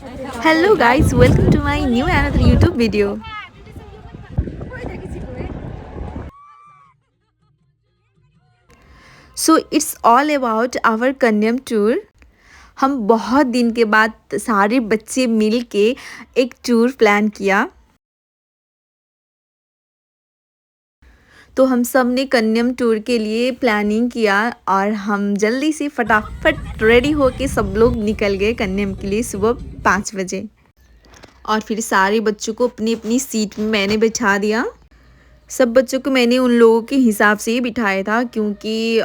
Hello guys, welcome to my new another YouTube video. So it's all about our Kanyam tour. हम बहुत दिन के बाद सारे बच्चे मिल के एक टूर प्लान किया। तो हम सब ने कन्यम टूर के लिए प्लानिंग किया और हम जल्दी से फटाफट रेडी होके सब लोग निकल गए कन्यम के लिए सुबह 5 बजे। और फिर सारे बच्चों को अपनी अपनी सीट में मैंने बिठा दिया। सब बच्चों को मैंने उन लोगों के हिसाब से ही बिठाया था क्योंकि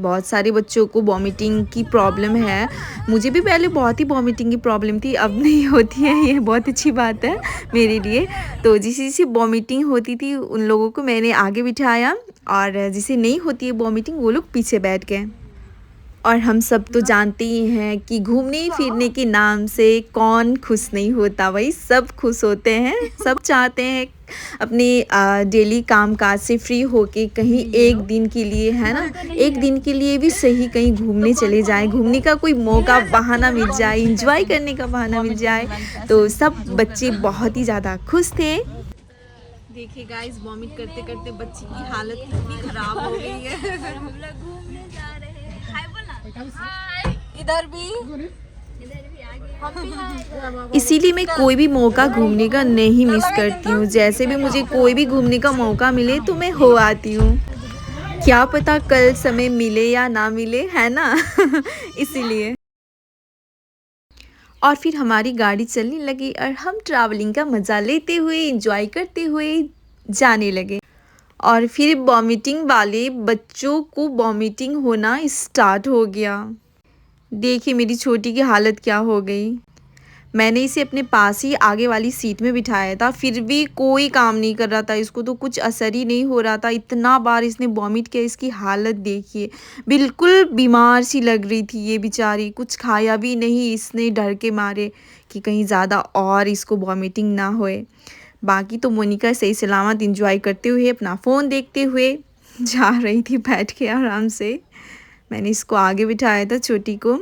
बहुत सारे बच्चों को वॉमिटिंग की प्रॉब्लम है। मुझे भी पहले बहुत ही वॉमिटिंग की प्रॉब्लम थी, अब नहीं होती है, ये बहुत अच्छी बात है मेरे लिए। तो जिसे वॉमिटिंग होती थी उन लोगों को मैंने आगे बिठाया और जिसे नहीं होती है वॉमिटिंग वो लोग पीछे बैठ गए। और हम सब तो जानते ही हैं कि घूमने फिरने के नाम से कौन खुश नहीं होता, भाई सब खुश होते हैं। सब चाहते हैं अपने डेली काम काज से फ्री होके कहीं एक दिन के लिए, है ना, एक दिन के लिए भी सही कहीं घूमने चले जाएं, घूमने का कोई मौका बहाना मिल जाए, एंजॉय करने का बहाना मिल जाए। तो सब बच्चे बहुत ही ज़्यादा खुश थे। देखिए गाइस, वॉमिट करते करते बच्ची की हालत कितनी खराब हो गई है। हम लोग घूमने जा रहे हैं। हाय बोलना, इधर भी इसीलिए मैं कोई भी मौका घूमने का नहीं मिस करती हूँ। जैसे भी मुझे कोई भी घूमने का मौका मिले तो मैं हो आती हूँ। क्या पता कल समय मिले या ना मिले, है ना। इसीलिए और फिर हमारी गाड़ी चलने लगी और हम ट्रैवलिंग का मज़ा लेते हुए एंजॉय करते हुए जाने लगे। और फिर वॉमिटिंग वाले बच्चों को वॉमिटिंग होना स्टार्ट हो गया। देखिए मेरी छोटी की हालत क्या हो गई। मैंने इसे अपने पास ही आगे वाली सीट में बिठाया था, फिर भी कोई काम नहीं कर रहा था, इसको तो कुछ असर ही नहीं हो रहा था। इतना बार इसने वॉमिट किया, इसकी हालत देखिए, बिल्कुल बीमार सी लग रही थी ये बेचारी। कुछ खाया भी नहीं इसने डर के मारे कि कहीं ज़्यादा और इसको वॉमिटिंग ना होए। बाकी तो मोनिका सही सलामत इंजॉय करते हुए अपना फ़ोन देखते हुए जा रही थी बैठ के आराम से। मैंने इसको आगे बिठाया था छोटी को,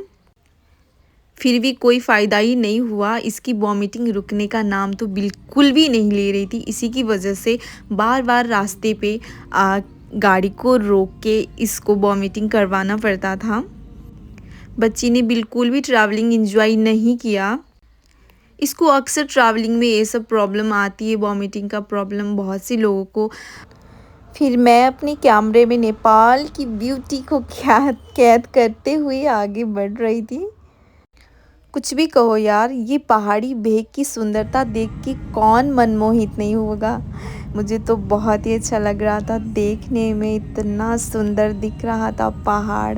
फिर भी कोई फ़ायदा ही नहीं हुआ। इसकी वॉमिटिंग रुकने का नाम तो बिल्कुल भी नहीं ले रही थी। इसी की वजह से बार बार रास्ते पे गाड़ी को रोक के इसको वॉमिटिंग करवाना पड़ता था। बच्ची ने बिल्कुल भी ट्रैवलिंग एंजॉय नहीं किया। इसको अक्सर ट्रैवलिंग में ये सब प्रॉब्लम आती है, वॉमिटिंग का प्रॉब्लम बहुत से लोगों को। फिर मैं अपने कैमरे में नेपाल की ब्यूटी को कैद करते हुए आगे बढ़ रही थी। कुछ भी कहो यार, ये पहाड़ी भेग की सुंदरता देख के कौन मनमोहित नहीं होगा। मुझे तो बहुत ही अच्छा लग रहा था देखने में, इतना सुंदर दिख रहा था पहाड़।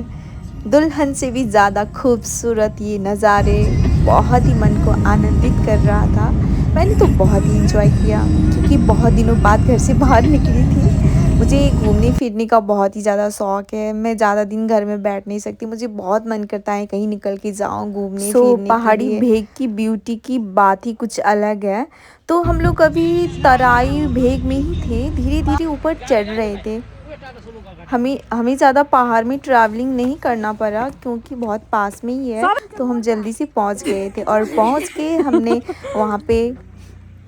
दुल्हन से भी ज़्यादा खूबसूरत ये नज़ारे बहुत ही मन को आनंदित कर रहा था। मैंने तो बहुत ही इंजॉय किया क्योंकि बहुत दिनों बाद घर से बाहर निकली थी। मुझे घूमने फिरने का बहुत ही ज़्यादा शौक़ है। मैं ज़्यादा दिन घर में बैठ नहीं सकती, मुझे बहुत मन करता है कहीं निकल के जाऊँ घूमने फिरने। पहाड़ी भेग की ब्यूटी की बात ही कुछ अलग है। तो हम लोग अभी तराई भेग में ही थे, धीरे धीरे ऊपर चढ़ रहे थे। हमें ज़्यादा पहाड़ में ट्रैवलिंग नहीं करना पड़ा क्योंकि बहुत पास में ही है। तो हम जल्दी से पहुंच गए थे और पहुंच के हमने वहाँ पे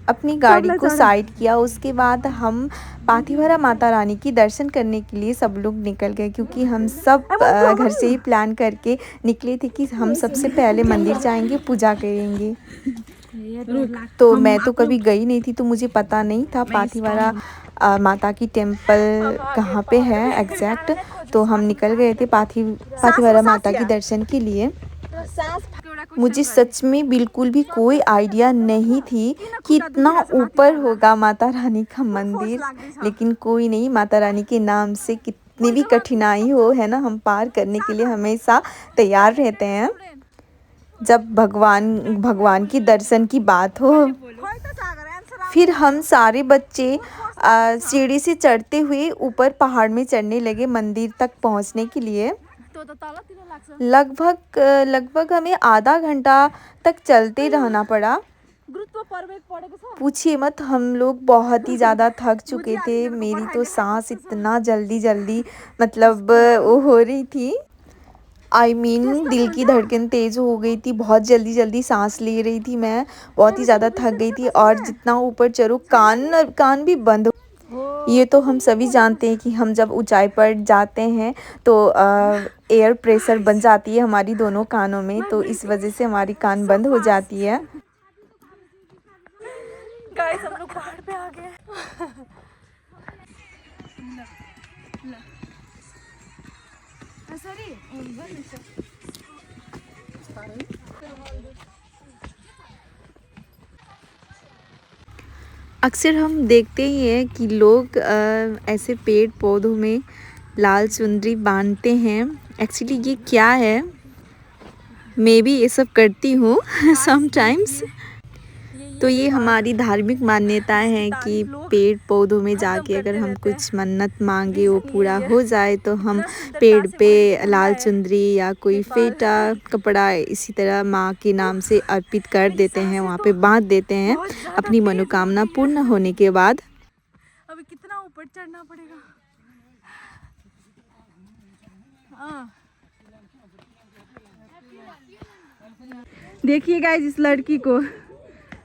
अपनी गाड़ी को साइड किया। उसके बाद हम पाथिभरा माता रानी की दर्शन करने के लिए सब लोग निकल गए क्योंकि हम सब घर से ही प्लान करके निकले थे कि हम सबसे पहले मंदिर जाएंगे, पूजा करेंगे। तो मैं तो कभी गई नहीं थी तो मुझे पता नहीं था पाथिभरा माता की टेम्पल कहाँ पे है एग्जैक्ट। तो हम निकल गए थे पाथिभरा माता की दर्शन के लिए। मुझे सच में बिल्कुल भी कोई आइडिया नहीं थी कि इतना ऊपर होगा माता रानी का मंदिर। लेकिन कोई नहीं, माता रानी के नाम से कितनी भी कठिनाई हो, है ना, हम पार करने के लिए हमेशा तैयार रहते हैं। जब भगवान की दर्शन की बात हो। फिर हम सारे बच्चे सीढ़ी से चढ़ते हुए ऊपर पहाड़ में चढ़ने लगे मंदिर तक पहुंचने के लिए। लगभग हमें आधा घंटा तक चलते रहना पड़ा। पूछिए मत, हम लोग बहुत ही ज़्यादा थक चुके थे। मेरी तो सांस इतना जल्दी मतलब वो हो रही थी। दिल की धड़कन तेज़ हो गई थी, बहुत जल्दी जल्दी सांस ले रही थी मैं, बहुत ही ज़्यादा थक गई थी। और जितना ऊपर चढ़ो कान कान भी बंद। ये तो हम सभी जानते हैं कि हम जब ऊंचाई पर जाते हैं तो एयर प्रेशर बन जाती है हमारी दोनों कानों में, तो इस वजह से हमारी कान बंद हो जाती है। गाइस हम लोग पहाड़ पे आ गए। अक्सर हम देखते ही हैं कि लोग ऐसे पेड़ पौधों में लाल चुनरी बांधते हैं। एक्चुअली ये क्या है, मैं भी ये सब करती हूँ समटाइम्स। तो ये हमारी धार्मिक मान्यता है कि पेड़ पौधों में जाके अगर हम कुछ मन्नत मांगे वो पूरा हो जाए तो हम पेड़ पे लाल चुंदरी या कोई फेटा कपड़ा इसी तरह माँ के नाम से अर्पित कर देते हैं, वहाँ पे बांध देते हैं अपनी मनोकामना पूर्ण होने के बाद। अभी कितना ऊपर चढ़ना पड़ेगा। देखिए गाइस इस लड़की को,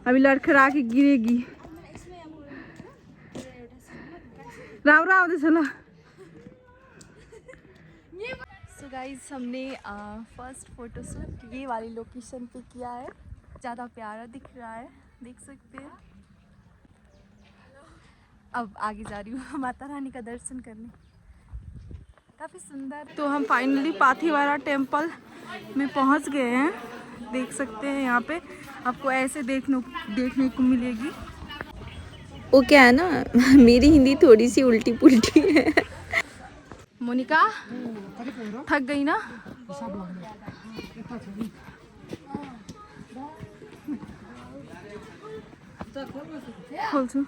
अभी लड़खड़ा के गिरेगी। राव राव दे चलो। सो गाइस हमने फर्स्ट फोटोशूट ये वाली लोकेशन पे किया है, ज़्यादा प्यारा दिख रहा है, देख सकते हैं। अब आगे जा रही हूँ माता रानी का दर्शन करने, काफ़ी सुंदर। तो हम फाइनली पाथीवारा टेम्पल में पहुँच गए हैं, देख सकते हैं। यहाँ पे आपको ऐसे देखने को मिलेगी। वो क्या है ना, मेरी हिंदी थोड़ी सी उल्टी पुल्टी है। मोनिका थक गई ना? खोल तू।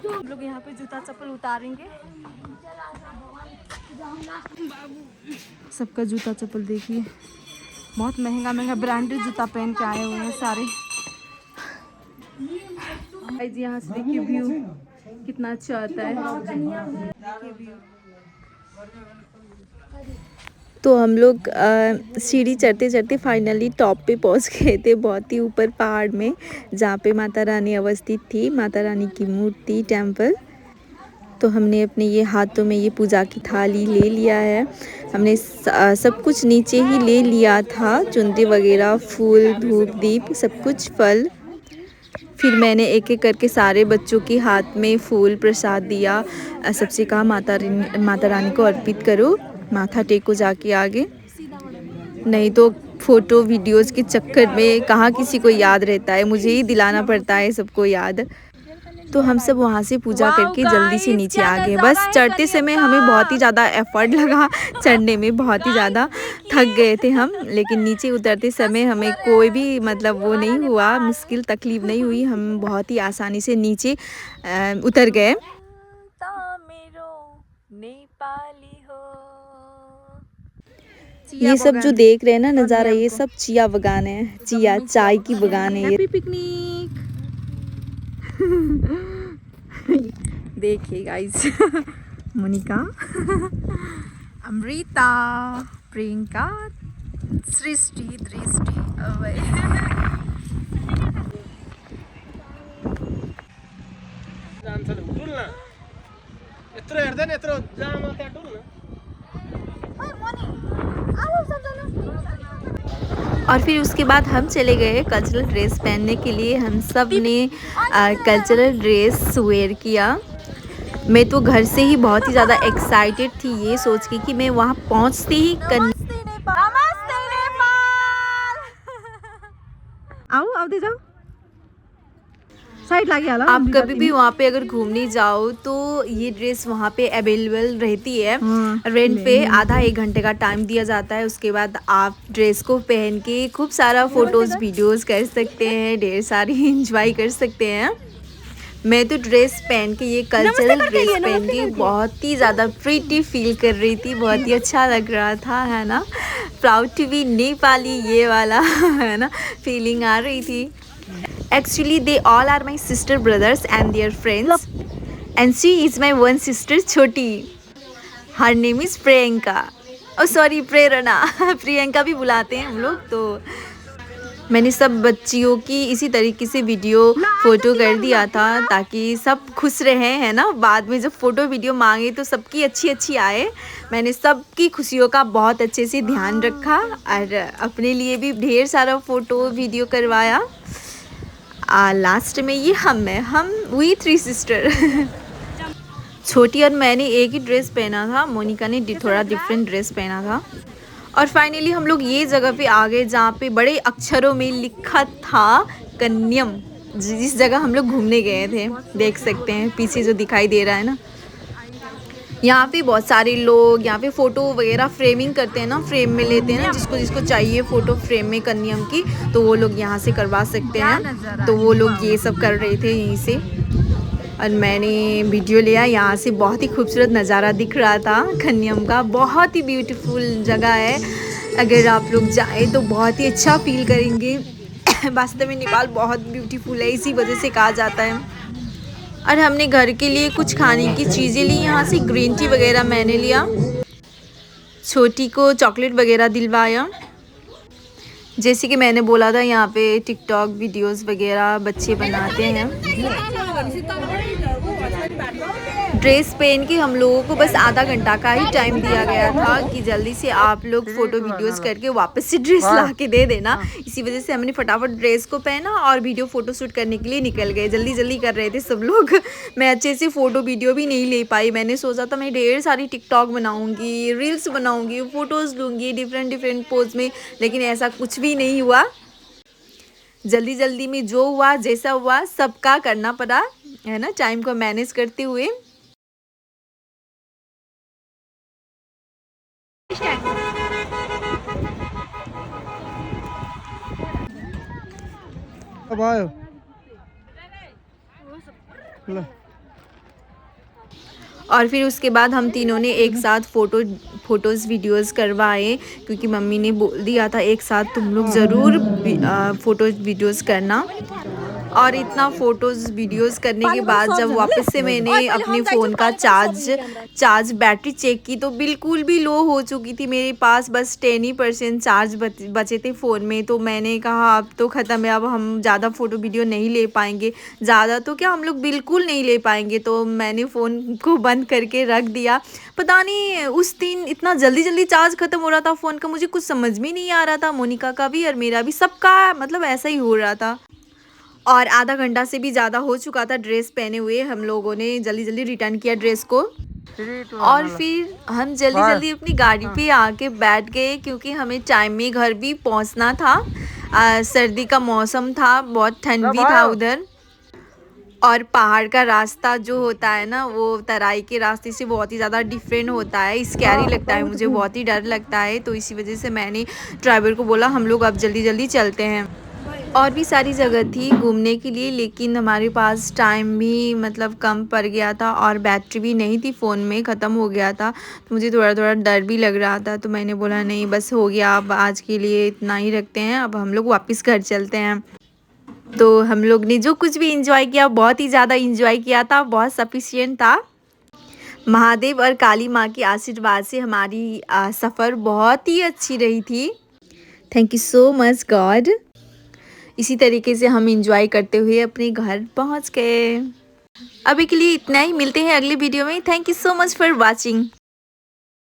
हम लोग यहाँ पे जूता चप्पल उतारेंगे। सबका जूता चप्पल देखिए, बहुत महंगा महंगा ब्रांडेड जूता पहन के आए हुए हैं सारे। यहाँ से देखिए व्यू कितना अच्छा आता है। तो हम लोग सीढ़ी चढ़ते चढ़ते फाइनली टॉप पे पहुंच गए थे, बहुत ही ऊपर पहाड़ में, जहाँ पे माता रानी अवस्थित थी, माता रानी की मूर्ति टेम्पल। तो हमने अपने ये हाथों में ये पूजा की थाली ले लिया है। हमने सब कुछ नीचे ही ले लिया था, चुनरी वगैरह, फूल, धूप, दीप, सब कुछ, फल। फिर मैंने एक एक करके सारे बच्चों के हाथ में फूल प्रसाद दिया। सबसे कहा माता रानी को अर्पित करो, माथा टेको जाके आगे, नहीं तो फ़ोटो वीडियोस के चक्कर में कहाँ किसी को याद रहता है, मुझे ही दिलाना पड़ता है सबको याद। तो हम सब वहाँ से पूजा करके जल्दी से नीचे आ गए। बस चढ़ते समय हमें बहुत ही ज़्यादा एफर्ट लगा, चढ़ने में बहुत ही ज़्यादा थक गए थे हम, लेकिन नीचे उतरते समय हमें कोई भी मतलब वो नहीं हुआ, मुश्किल तकलीफ़ नहीं हुई, हम बहुत ही आसानी से नीचे उतर गए। ये सब जो देख रहे हैं ना नज़ारा, ये सब चिया बगान है, चिया चाय की बगान है। Happy picnic. देखिए गाइस, मोनिका, अमृता, प्रियंका, सृष्टि, दृष्टि, अभय। और फिर उसके बाद हम चले गए कल्चरल ड्रेस पहनने के लिए। हम सब ने कल्चरल ड्रेस वेयर किया। मैं तो घर से ही बहुत ही ज़्यादा एक्साइटेड थी ये सोच के कि मैं वहाँ पहुँचते ही आओ दे जाओ, साइड लागे आला। आप कभी भी वहाँ पे अगर घूमने जाओ तो ये ड्रेस वहाँ पे अवेलेबल रहती है रेंट पे। आधा 1 घंटे का टाइम दिया जाता है, उसके बाद आप ड्रेस को पहन के खूब सारा फ़ोटोज़ वीडियोज़ कर सकते हैं, ढेर सारी इंजॉय कर सकते हैं। मैं तो ड्रेस पहन के, ये कल्चरल ड्रेस पहन के बहुत ही ज़्यादा प्रीटी फील कर रही थी, बहुत ही अच्छा लग रहा था, है ना। प्राउड टू बी नेपाली, ये वाला है ना फीलिंग आ रही थी। Actually, they all are my sister brothers and their friends. And she is my one sister, Choti. Her name is Priyanka. Oh sorry Prerna Priyanka भी बुलाते हैं हम लोग। तो मैंने सब बच्चियों की इसी तरीके से वीडियो फ़ोटो कर दिया था ताकि सब खुश रहें, है ना। बाद में जब फ़ोटो वीडियो मांगे तो सबकी अच्छी अच्छी आए। मैंने सबकी खुशियों का बहुत अच्छे से ध्यान रखा और अपने लिए भी ढेर सारा फ़ोटो वीडियो करवाया। लास्ट में ये हम हुई 3 सिस्टर छोटी और मैंने एक ही ड्रेस पहना था, मोनिका ने थोड़ा डिफरेंट ड्रेस पहना था। और फाइनली हम लोग ये जगह पे आ गए जहाँ पे बड़े अक्षरों में लिखा था कन्यम, जिस जगह हम लोग घूमने गए थे। देख सकते हैं पीछे जो दिखाई दे रहा है ना। यहाँ पे बहुत सारे लोग यहाँ पे फ़ोटो वगैरह फ्रेमिंग करते हैं ना, फ्रेम में लेते हैं ना, जिसको जिसको चाहिए फ़ोटो फ्रेम में कन्यम की, तो वो लोग यहाँ से करवा सकते हैं। तो वो लोग ये सब कर रहे थे यहीं से और मैंने वीडियो लिया। यहाँ से बहुत ही खूबसूरत नज़ारा दिख रहा था कन्यम का। बहुत ही ब्यूटीफुल जगह है, अगर आप लोग जाएँ तो बहुत ही अच्छा फील करेंगे। वास्तव में नेपाल बहुत ब्यूटीफुल है, इसी वजह से कहा जाता है। और हमने घर के लिए कुछ खाने की चीज़ें ली यहाँ से, ग्रीन टी वगैरह मैंने लिया, छोटी को चॉकलेट वगैरह दिलवाया। जैसे कि मैंने बोला था यहाँ पे टिकटॉक वीडियोस वगैरह बच्चे बनाते हैं। ड्रेस पहन के हम लोगों को बस आधा घंटा का ही टाइम दिया गया था कि जल्दी से आप लोग फ़ोटो वीडियोस करके वापस से ड्रेस ला के दे देना। इसी वजह से हमने फटाफट ड्रेस को पहना और वीडियो फ़ोटो शूट करने के लिए निकल गए। जल्दी जल्दी कर रहे थे सब लोग। मैं अच्छे से फ़ोटो वीडियो भी नहीं ले पाई। मैंने सोचा था मैं ढेर सारी टिकटॉक बनाऊँगी, रील्स बनाऊँगी, फ़ोटोज़ लूँगी डिफरेंट डिफरेंट पोज में, लेकिन ऐसा कुछ भी नहीं हुआ। जल्दी जल्दी में जो हुआ जैसा हुआ सबका करना पड़ा, है ना, टाइम को मैनेज करते हुए। अब आयो ले। और फिर उसके बाद हम तीनों ने एक साथ फ़ोटोज़ वीडियोस करवाए, क्योंकि मम्मी ने बोल दिया था एक साथ तुम लोग ज़रूर फ़ोटोज़ वीडियोस करना। और इतना फ़ोटोज़ वीडियोस करने के बाद जब वापस से मैंने अपने फ़ोन का चार्ज बैटरी चेक की तो बिल्कुल भी लो हो चुकी थी। मेरे पास बस 10% चार्ज बचे थे फ़ोन में। तो मैंने कहा अब तो ख़त्म है, अब हम ज़्यादा फ़ोटो वीडियो नहीं ले पाएंगे, ज़्यादा तो क्या हम लोग बिल्कुल नहीं ले पाएंगे। तो मैंने फ़ोन को बंद करके रख दिया। पता नहीं उस दिन इतना जल्दी जल्दी चार्ज ख़त्म हो रहा था फ़ोन का, मुझे कुछ समझ में नहीं आ रहा था। मोनिका का भी और मेरा भी, सबका मतलब ऐसा ही हो रहा था। और आधा घंटा से भी ज़्यादा हो चुका था ड्रेस पहने हुए। हम लोगों ने जल्दी जल्दी रिटर्न किया ड्रेस को और फिर हम जल्दी जल्दी अपनी गाड़ी पे आके बैठ गए, क्योंकि हमें टाइम में घर भी पहुंचना था। सर्दी का मौसम था, बहुत ठंड भी था उधर। और पहाड़ का रास्ता जो होता है ना, वो तराई के रास्ते से बहुत ही ज़्यादा डिफरेंट होता है, स्कैरी लगता है, मुझे बहुत ही डर लगता है। तो इसी वजह से मैंने ड्राइवर को बोला हम लोग अब जल्दी जल्दी चलते हैं। और भी सारी जगह थी घूमने के लिए, लेकिन हमारे पास टाइम भी मतलब कम पड़ गया था और बैटरी भी नहीं थी फ़ोन में, ख़त्म हो गया था। तो मुझे थोड़ा थोड़ा डर भी लग रहा था। तो मैंने बोला नहीं बस हो गया, अब आज के लिए इतना ही रखते हैं, अब हम लोग वापस घर चलते हैं। तो हम लोग ने जो कुछ भी इंजॉय किया बहुत ही ज़्यादा इंजॉय किया था, बहुत सफिशिएंट था। महादेव और काली माँ के आशीर्वाद से हमारी सफ़र बहुत ही अच्छी रही थी। Thank you so much God. इसी तरीके से हम इंजॉय करते हुए अपने घर पहुंच गए। अभी के लिए इतना ही, मिलते हैं अगले वीडियो में। Thank you so much for watching.